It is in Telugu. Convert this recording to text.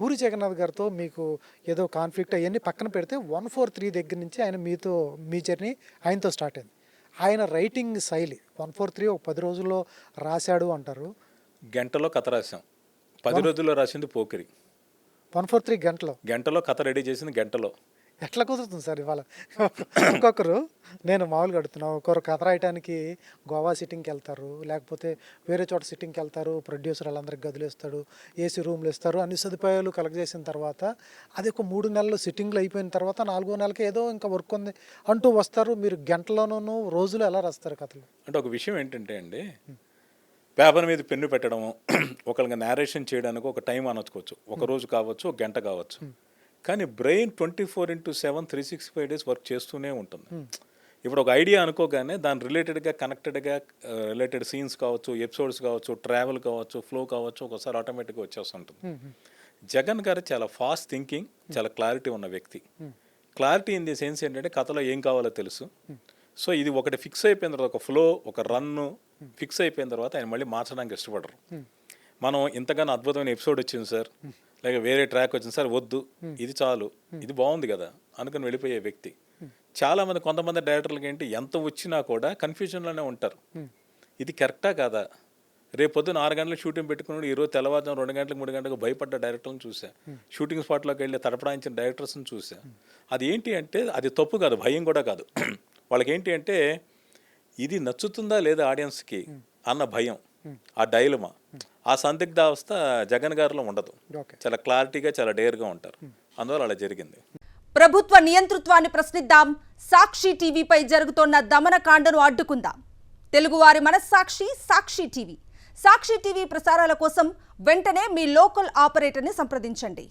పూరి జగన్నాథ్ గారితో మీకు ఏదో కాన్ఫ్లిక్ట్ అవన్నీ పక్కన పెడితే 143 దగ్గర నుంచి ఆయన మీ జర్నీ ఆయనతో స్టార్ట్ అయింది. ఆయన రైటింగ్ శైలి 143 ఒక 10 రోజుల్లో రాశాడు అంటారు. గంటలో కథ రాసాం. 10 రోజుల్లో రాసింది పోకిరి. 143 గంటలో కథ రెడీ చేసింది గంటలో. ఎట్లా కుదురుతుంది సార్ ఇవాళ? ఒక్కొక్కరు నేను మామూలుగా అడుగుతున్నాను, ఒక్కొక్కరు కథ రాయడానికి గోవా సిట్టింగ్కి వెళ్తారు, లేకపోతే వేరే చోట సిట్టింగ్కి వెళ్తారు, ప్రొడ్యూసర్ వాళ్ళందరికి గదులు ఇస్తాడు, ఏసీ రూమ్లు ఇస్తారు, అన్ని సదుపాయాలు కలెక్ట్ చేసిన తర్వాత అది ఒక 3 నెలలు సిట్టింగ్లు అయిపోయిన తర్వాత 4వ నెలకి ఏదో ఇంకా వర్క్ ఉంది అంటూ వస్తారు. మీరు గంటలోనూ రోజులు ఎలా రాస్తారు కథలు? అంటే ఒక విషయం ఏంటంటే అండి, పేపర్ మీద పెన్ను పెట్టడము, ఒకరికి నేరేషన్ చేయడానికి ఒక టైం అనొచ్చుకోవచ్చు, ఒక రోజు కావచ్చు, ఒక గంట కావచ్చు. కానీ బ్రెయిన్ 24/7 365 డేస్ వర్క్ చేస్తూనే ఉంటుంది. ఇప్పుడు ఒక ఐడియా అనుకోగానే దాని రిలేటెడ్ సీన్స్ కావచ్చు, ఎపిసోడ్స్ కావచ్చు, ట్రావెల్ కావచ్చు, ఫ్లో కావచ్చు, ఒకసారి ఆటోమేటిక్గా వచ్చేస్తుంటుంది. జగన్ గారు చాలా ఫాస్ట్ థింకింగ్, చాలా క్లారిటీ ఉన్న వ్యక్తి. క్లారిటీ ఇన్ ది సెన్స్ ఏంటంటే కథలో ఏం కావాలో తెలుసు. సో ఇది ఒకటి ఫిక్స్ అయిపోయిన తర్వాత, ఒక ఫ్లో, ఒక రన్ను ఫిక్స్ అయిపోయిన తర్వాత ఆయన మళ్ళీ మార్చడానికి ఇష్టపడరు. మనం ఇంతగానో అద్భుతమైన ఎపిసోడ్ వచ్చింది సార్, లేక వేరే ట్రాక్ వచ్చింది సార్, వద్దు ఇది చాలు, ఇది బాగుంది కదా అనుకుని వెళ్ళిపోయే వ్యక్తి. చాలామంది కొంతమంది డైరెక్టర్లకి ఏంటి, ఎంత వచ్చినా కూడా కన్ఫ్యూజన్లోనే ఉంటారు. ఇది కరెక్టా కాదా? రేపు పొద్దున్న 6 గంటలకు షూటింగ్ పెట్టుకున్నాడు, ఈరోజు తెల్లవారుజాము 2 గంటలకు 3 గంటలకు భయపడ్డ డైరెక్టర్లను చూసా, షూటింగ్ స్పాట్లోకి వెళ్ళి తడపడాయించిన డైరెక్టర్స్ని చూసా. అది ఏంటి అంటే అది తప్పు కాదు, భయం కూడా కాదు. వాళ్ళకి ఏంటి అంటే ఇది నచ్చుతుందా లేదా ఆడియన్స్కి అన్న భయం, ఆ డైలమా, ఆ సందిగ్ధావస్థ జగన్ గారిలో ఉండదు. చాలా క్లారిటీగా, చాలా డేర్గా ఉంటారు. అందువల్ల అలా జరిగింది. ప్రభుత్వ నియంతృత్వాన్ని ప్రశ్నిద్దాం. సాక్షి టీవీపై జరుగుతోన్న దమనకాండను అడ్డుకుందాం. తెలుగువారి మనస్సాక్షి సాక్షి టీవీ. సాక్షి టీవీ ప్రసారాల కోసం వెంటనే మీ లోకల్ ఆపరేటర్ని సంప్రదించండి.